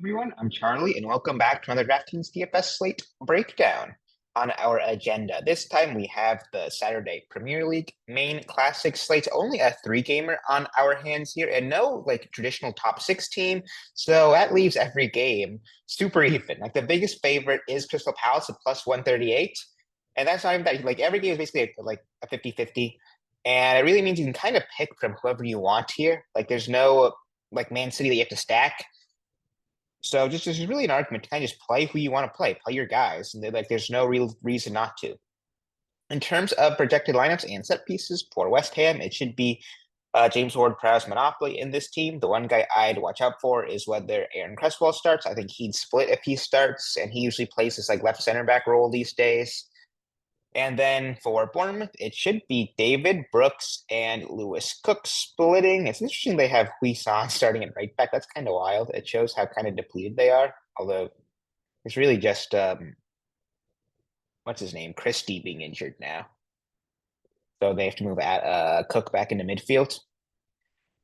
Everyone, I'm Charlie, and welcome back to another DraftKings DFS slate breakdown. On our agenda, this time we have the Saturday Premier League main classic slate. Only a three-gamer on our hands here, and no like traditional top six team. So that leaves every game super even. Like the biggest favorite is Crystal Palace at plus 138, and that's not even that. Like every game is basically like a 50-50, and it really means you can kind of pick from whoever you want here. Like there's no like Man City that you have to stack. So just this is really an argument to kind of just play who you want to play your guys, and like there's no real reason not to. In terms of projected lineups and set pieces for West Ham, it should be James Ward-Prowse monopoly in this team. The one guy I'd watch out for is whether Aaron Cresswell starts. I think he'd split if he starts, and he usually plays this like left center back role these days. And then for Bournemouth, it should be David Brooks and Lewis Cook splitting. It's interesting they have Huijsan starting at right back. That's kind of wild. It shows how kind of depleted they are. Although it's really just what's his name, Christie being injured now, so they have to move Cook back into midfield.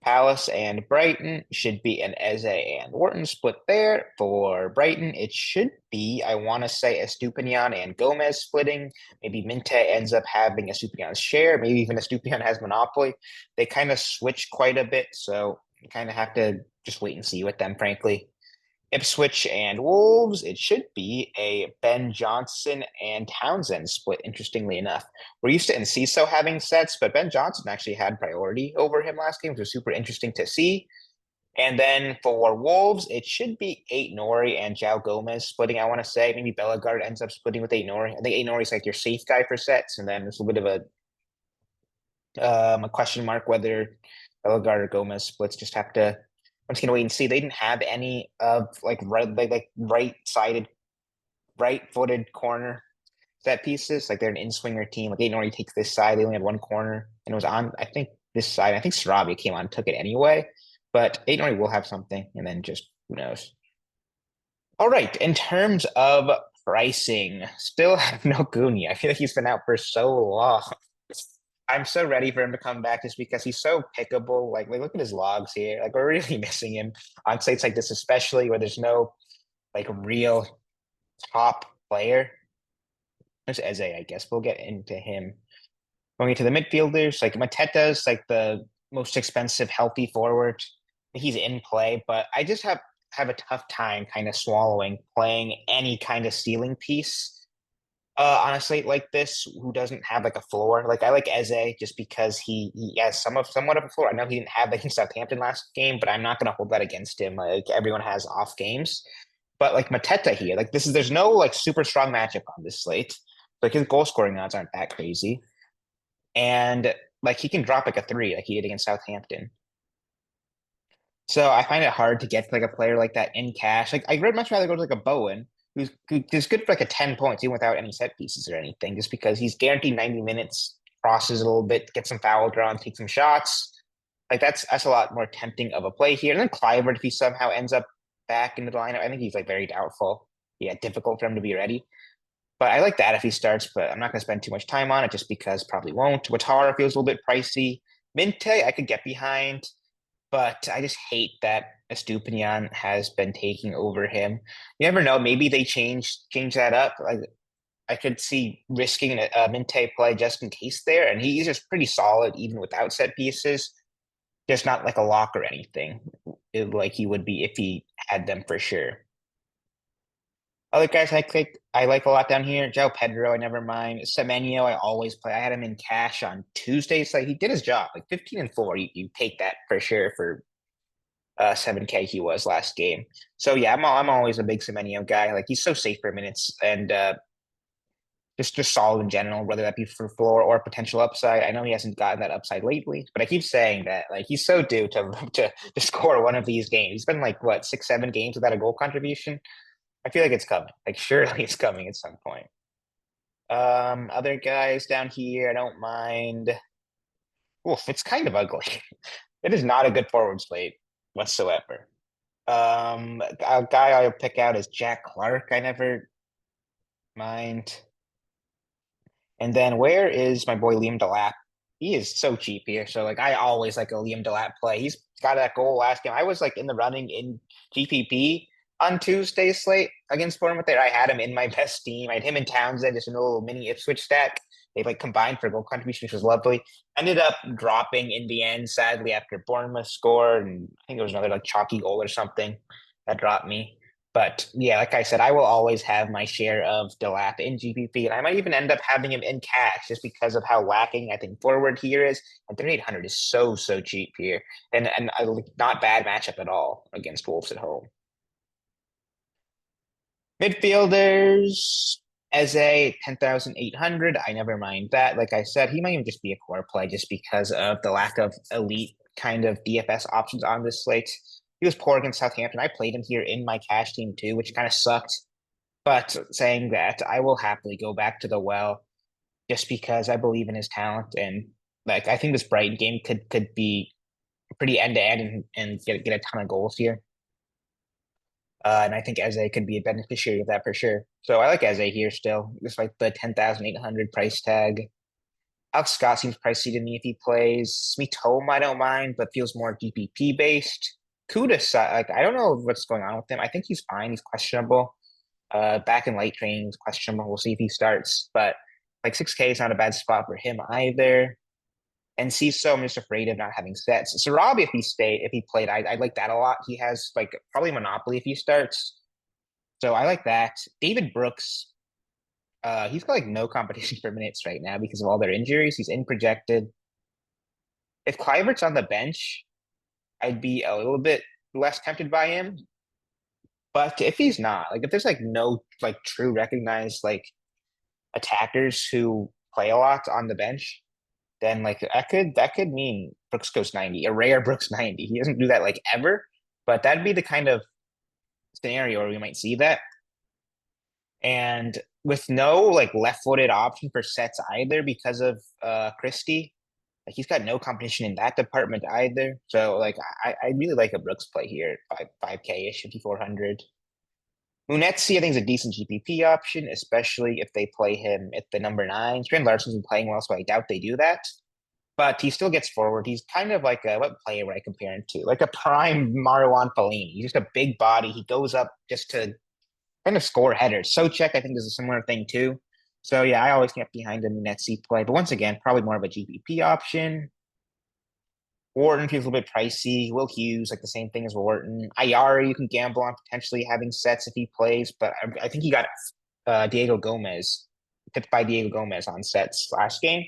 Palace and Brighton should be an Eze and Wharton split there. For Brighton, it should be, I want to say, Estupinian and Gomez splitting. Maybe Minte ends up having Estupinian's share. Maybe even Estupinian has Monopoly. They kind of switch quite a bit, so you kind of have to just wait and see with them, frankly. Ipswich and Wolves, it should be a Ben Johnson and Townsend split, interestingly enough. We're used to Enciso having sets, but Ben Johnson actually had priority over him last game, which was super interesting to see. And then for Wolves, it should be Eight Nori and João Gomez splitting, I want to say. Maybe Bellegarde ends up splitting with Eight Nori. I think Eight Nori is like your safe guy for sets, and then there's a bit of a question mark whether Bellegarde or Gomez splits. Just have to I'm just gonna wait and see. They didn't have any of like right-sided, right-footed corner set pieces. Like they're an in-swinger team. Like they normally take this side. They only had one corner, and it was on I think this side. I think Sarabia came on and took it anyway. But Aitonori will have something, and then just who knows. All right. In terms of pricing, still have no Goonie. I feel like he's been out for so long. I'm so ready for him to come back just because he's so pickable. Like look at his logs here. Like we're really missing him on sites like this, especially where there's no like real top player. There's Eze, I guess. We'll get into him. Going into the midfielders, like Mateta's like the most expensive healthy forward. He's in play, but I just have a tough time kind of swallowing playing any kind of ceiling piece on a slate like this who doesn't have like a floor. Like I like Eze just because he has somewhat of a floor. I know he didn't have that in Southampton last game, but I'm not gonna hold that against him. Like everyone has off games. But like Mateta here, like there's no like super strong matchup on this slate. Like his goal scoring odds aren't that crazy. And like he can drop like a three like he did against Southampton. So I find it hard to get like a player like that in cash. Like I would much rather go to like a Bowen who's good for like a 10 points even without any set pieces or anything, just because he's guaranteed 90 minutes, crosses a little bit, get some foul drawn, take some shots. Like that's a lot more tempting of a play here. And then Clivert, if he somehow ends up back into the lineup, I think he's like very doubtful. Yeah, difficult for him to be ready. But I like that if he starts, but I'm not going to spend too much time on it just because probably won't. Watara feels a little bit pricey. Minte, I could get behind, but I just hate that Estupinian has been taking over him. You never know. Maybe they change that up. I could see risking a Minte play just in case there, and he's just pretty solid even without set pieces. Just not like a lock or anything, like he would be if he had them for sure. Other guys I like a lot down here. Joe Pedro, I never mind. Semenyo, I always play. I had him in cash on Tuesday, so he did his job. Like 15 and 4, you take that for sure for 7K he was last game. So yeah, I'm always a big Semenyo guy. Like he's so safe for minutes and just solid in general, whether that be for floor or potential upside. I know he hasn't gotten that upside lately, but I keep saying that like he's so due to score one of these games. He's been like what 6-7 games without a goal contribution. I feel like it's coming. Like surely it's coming at some point. Other guys down here, I don't mind. Oof, it's kind of ugly. It is not a good forward slate whatsoever. A guy I'll pick out is Jack Clark. I never mind. And then where is my boy Liam Delap? He is so cheap here. So like I always like a Liam Delap play. He's got that goal last game. I was like in the running in GPP on Tuesday slate against Bournemouth there. I had him in my best team. I had him and Townsend, just a little mini Ipswich stack. They like combined for goal contribution, which was lovely. Ended up dropping in the end, sadly, after Bournemouth scored, and I think it was another like chalky goal or something that dropped me. But yeah, like I said, I will always have my share of Delap in GPP, and I might even end up having him in cash just because of how lacking I think forward here is. And 3,800 is so cheap here, and not bad matchup at all against Wolves at home. Midfielders, Eze, 10,800. I never mind that. Like I said, he might even just be a core play just because of the lack of elite kind of DFS options on this slate. He was poor against Southampton. I played him here in my cash team too, which kind of sucked. But saying that, I will happily go back to the well just because I believe in his talent. And like I think this Brighton game could be pretty end to end and get a ton of goals here. And I think Eze could be a beneficiary of that for sure. So I like Eze here still, despite the 10,800 price tag. Alex Scott seems pricey to me if he plays. Mitoma, I don't mind, but feels more GPP based. Kudus, like I don't know what's going on with him. I think he's fine. He's questionable. Back in late training is questionable. We'll see if he starts. But like 6K is not a bad spot for him either. And Ciso, I'm just afraid of not having sets. Sarabi, if he played, I'd like that a lot. He has like probably Monopoly if he starts. So I like that. David Brooks, he's got like no competition for minutes right now because of all their injuries. He's in projected. If Kluivert's on the bench, I'd be a little bit less tempted by him. But if he's not, like if there's like no like true recognized like attackers who play a lot on the bench, then like that could mean Brooks goes 90, a rare Brooks 90. He doesn't do that like ever, but that'd be the kind of scenario where we might see that. And with no like left-footed option for sets either because of Christie, like he's got no competition in that department either. So like I really like a Brooks play here at 5K ish, 5,400. Munetsi, I think, is a decent GPP option, especially if they play him at the number nine. Strand Larson's been playing well, so I doubt they do that. But he still gets forward. He's kind of like what player would I compare him to? Like a prime Marwan Fellaini. He's just a big body. He goes up just to kind of score headers. Socek, I think, is a similar thing too. So yeah, I always get behind him in that C play. But once again, probably more of a GPP option. Wharton feels a little bit pricey. Will Hughes, like the same thing as Wharton. Ayari, you can gamble on potentially having sets if he plays, but I think he got Diego Gomez, picked by Diego Gomez on sets last game.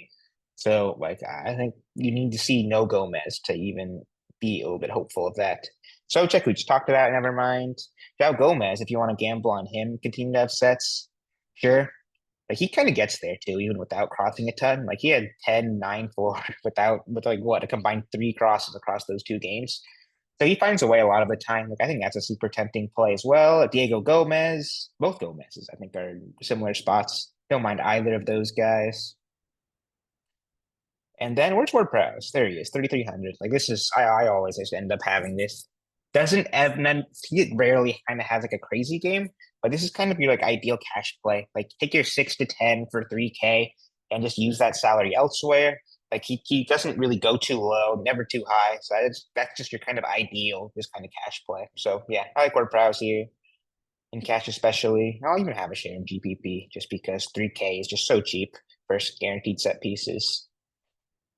So like I think you need to see no Gomez to even be a little bit hopeful of that. So check, we just talked about, never mind. João Gomez, if you want to gamble on him, continue to have sets, sure. Like he kind of gets there too, even without crossing a ton. Like he had 10, 9, 4 with like what, a combined three crosses across those two games. So he finds a way a lot of the time. Like I think that's a super tempting play as well. Diego Gomez, both Gomez's, I think, are similar spots. Don't mind either of those guys. And then where's WordPress? There he is, 3,300. Like this is, I always just end up having this. Doesn't Evan, he rarely kind of has like a crazy game, but this is kind of your like ideal cash play. Like take your 6 to 10 for 3K and just use that salary elsewhere. Like he doesn't really go too low, never too high. So that's just your kind of ideal, this kind of cash play. So yeah, I like WordPress here in cash especially. I'll even have a share in GPP just because 3K is just so cheap versus guaranteed set pieces.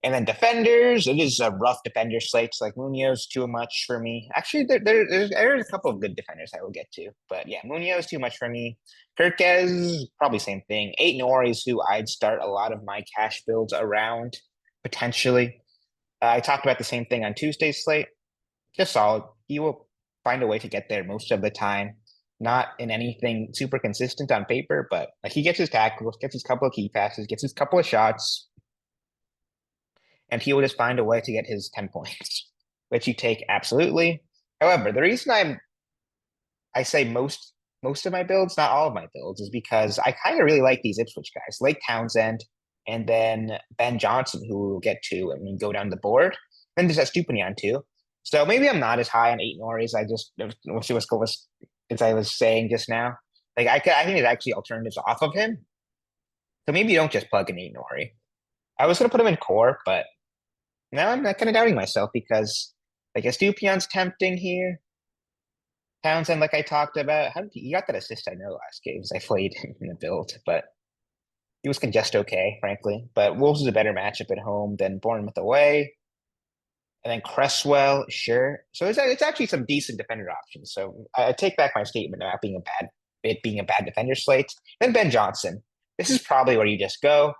And then defenders, it is a rough defender slate. Like Munoz, too much for me. Actually, there's a couple of good defenders I will get to. But yeah, Munoz, too much for me. Kirkez, probably same thing. Eight Norris, who I'd start a lot of my cash builds around, potentially. I talked about the same thing on Tuesday's slate. Just solid. He will find a way to get there most of the time. Not in anything super consistent on paper, but like he gets his tackles, gets his couple of key passes, gets his couple of shots, and he will just find a way to get his 10 points, which you take absolutely. However, the reason I say most of my builds, not all of my builds, is because I kind of really like these Ipswich guys, like Townsend, and then Ben Johnson, who we'll get to and we go down the board. Then there's that Stupinian too. So maybe I'm not as high on eight Norris. I just was as I was saying just now. Like I think there's actually alternatives off of him. So maybe you don't just plug in eight Nori. I was gonna put him in core, but now I'm kind of doubting myself because like Estupion's tempting here. Townsend, like I talked about, how did you got that assist? I know last games I played in the build, but he was just okay, frankly. But Wolves is a better matchup at home than Bournemouth away. And then Cresswell, sure. So it's actually some decent defender options. So I take back my statement about being a bad defender slate. Then Ben Johnson. This is probably where you just go.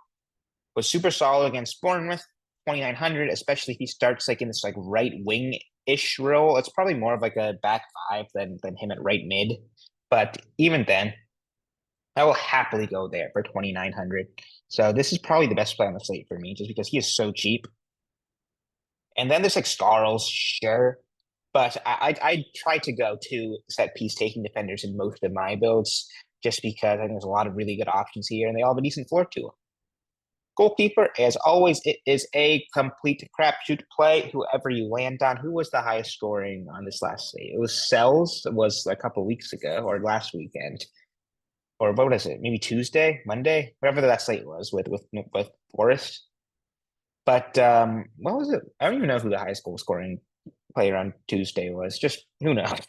Was super solid against Bournemouth, 2,900, especially if he starts like in this like right wing-ish role. It's probably more of like a back five than him at right mid. But even then, I will happily go there for 2,900. So this is probably the best play on the slate for me, just because he is so cheap. And then there's like Scarles, sure. But I try to go to set piece taking defenders in most of my builds, just because I think there's a lot of really good options here, and they all have a decent floor to them. Goalkeeper, as always, it is a complete crapshoot play. Whoever you land on, who was the highest scoring on this last slate? It was Sells. It was a couple weeks ago or last weekend, or what is it? Maybe Tuesday, Monday, whatever that slate was with Forest. But what was it? I don't even know who the highest goal scoring player on Tuesday was. Just who knows?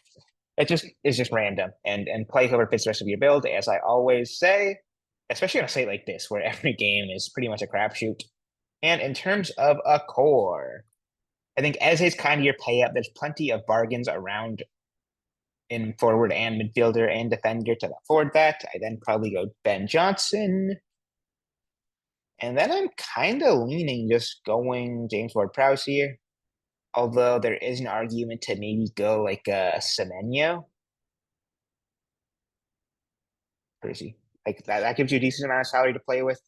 It just is just random and play whoever fits the rest of your build, as I always say, especially on a site like this where every game is pretty much a crapshoot. And in terms of a core, I think as is kind of your pay up, there's plenty of bargains around in forward and midfielder and defender to afford that. I then probably go Ben Johnson. And then I'm kind of leaning just going James Ward-Prowse here. Although there is an argument to maybe go like a Semenyo. Crazy. Like that gives you a decent amount of salary to play with.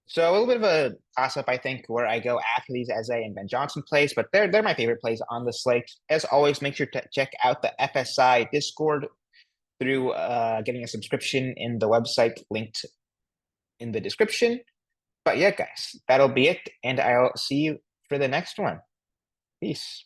So a little bit of a toss-up, I think, where I go after these Eze and Ben Johnson plays, but they're my favorite plays on the slate. As always, make sure to check out the FSI Discord through getting a subscription in the website linked in the description. But yeah, guys, that'll be it, and I'll see you for the next one. Peace.